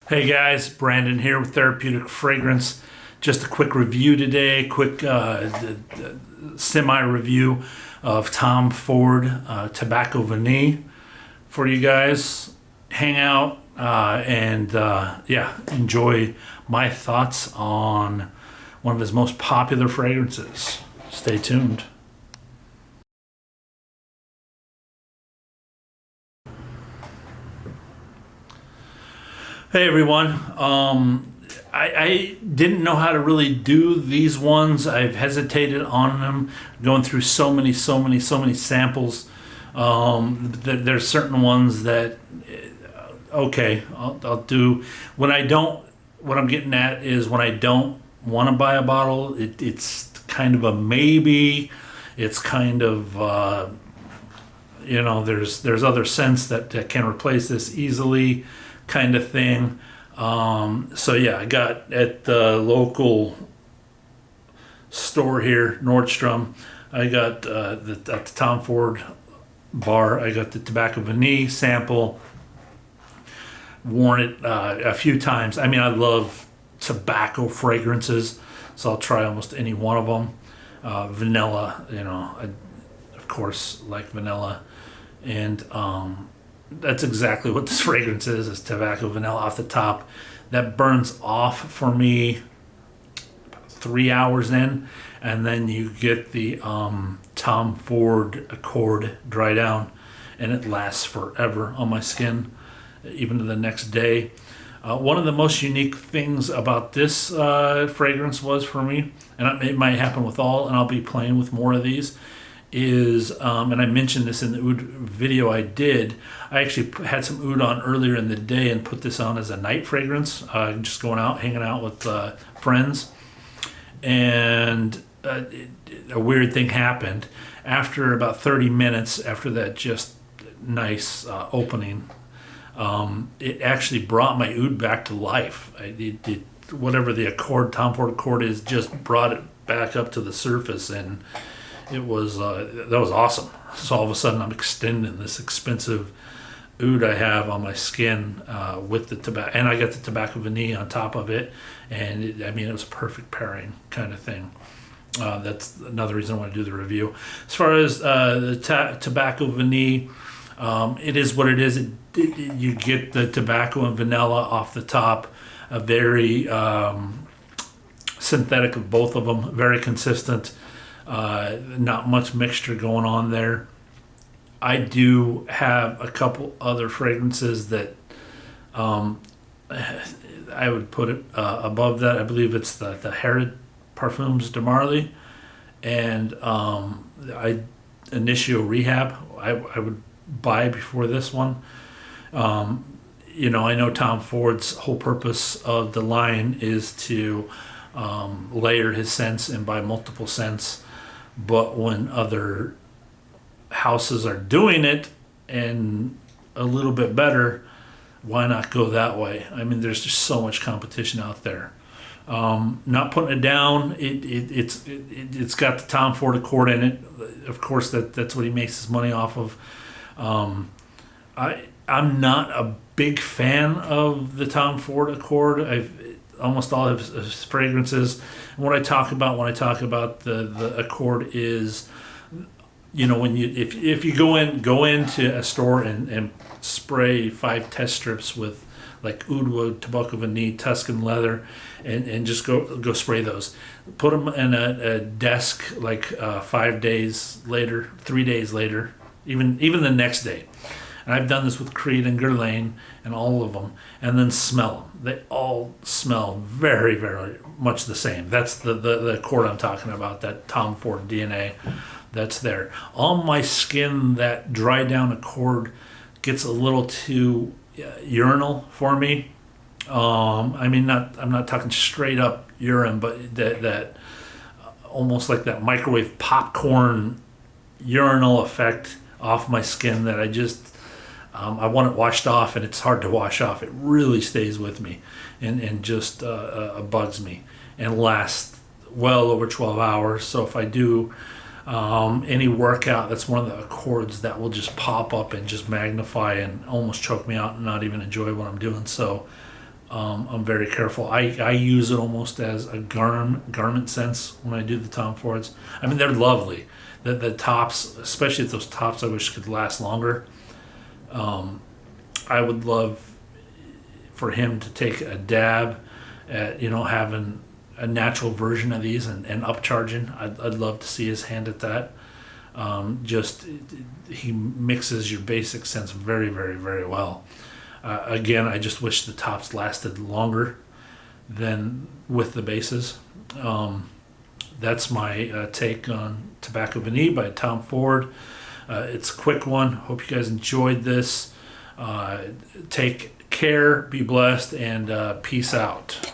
Hey guys, Brandon here with Therapeutic Fragrance. Just a quick review today, quick semi-review of Tom Ford Tobacco Vanille for you guys. Hang out and enjoy my thoughts on one of his most popular fragrances. Stay tuned. Hey everyone. I didn't know how to really do these ones. I've hesitated on them, going through so many samples. There's certain ones that, okay, I'll do. When I don't, what I'm getting at is when I don't want to buy a bottle, it's kind of a maybe. It's kind of, there's other scents that can replace this easily, kind of thing. I got at the local store here, Nordstrom, I got at the Tom Ford bar, I got the Tobacco Vanille sample. Worn it a few times. I mean, I love tobacco fragrances, so I'll try almost any one of them. Vanilla, I of course like vanilla, and that's exactly what this fragrance is tobacco vanilla off the top. That burns off for me 3 hours in, and then you get the Tom Ford Accord dry down, and it lasts forever on my skin, even to the next day. One of the most unique things about this fragrance was for me, and it might happen with all, and I'll be playing with more of these, is, and I mentioned this in the Oud video I did, I actually had some Oud on earlier in the day and put this on as a night fragrance, just going out, hanging out with friends. And a weird thing happened. After about 30 minutes, after that just nice opening, it actually brought my Oud back to life. Whatever the Accord, Tom Ford Accord is, just brought it back up to the surface, and it was that was awesome. So all of a sudden, I'm extending this expensive Oud I have on my skin with the tobacco, and I got the Tobacco Vanille on top of it, and it was a perfect pairing kind of thing. That's another reason I want to do the review. As far as the Tobacco Vanille, it is what it is. You get the tobacco and vanilla off the top, a very synthetic of both of them, very consistent. Not much mixture going on there. I do have a couple other fragrances that I would put it above that. I believe it's the Harrod Parfums de Marly and Initio Rehab. I would buy before this one. I know Tom Ford's whole purpose of the line is to layer his scents and buy multiple scents. But when other houses are doing it and a little bit better, why not go that way? I mean, there's just so much competition out there. Not putting it down. It's got the Tom Ford Accord in it. Of course, that's what he makes his money off of. I'm not a big fan of the Tom Ford Accord. Almost all of his fragrances. And what I talk about when I talk about the Accord is, when if you go into a store and spray 5 test strips with like Oud Tobacco Vanille, Tuscan leather, and just go spray those. Put them in a desk like 5 days later, 3 days later, even the next day. And I've done this with Creed and Guerlain and all of them, and then smell them. They all smell very, very much the same. That's the Accord I'm talking about, that Tom Ford DNA that's there. On my skin, that dry down Accord gets a little too urinal for me. I'm not talking straight up urine, but that almost like that microwave popcorn urinal effect off my skin that I just... I want it washed off, and it's hard to wash off. It really stays with me and just bugs me and lasts well over 12 hours. So if I do any workout, that's one of the Accords that will just pop up and just magnify and almost choke me out and not even enjoy what I'm doing. So I'm very careful. I use it almost as a garment sense when I do the Tom Fords. I mean, they're lovely. The tops, especially those tops, I wish could last longer. I would love for him to take a dab at, having a natural version of these and upcharging. I'd love to see his hand at that. He mixes your basic scents very, very, very well. Again, I just wish the tops lasted longer than with the bases. That's my take on Tobacco Vanille by Tom Ford. It's a quick one. Hope you guys enjoyed this. Take care, be blessed, and peace out.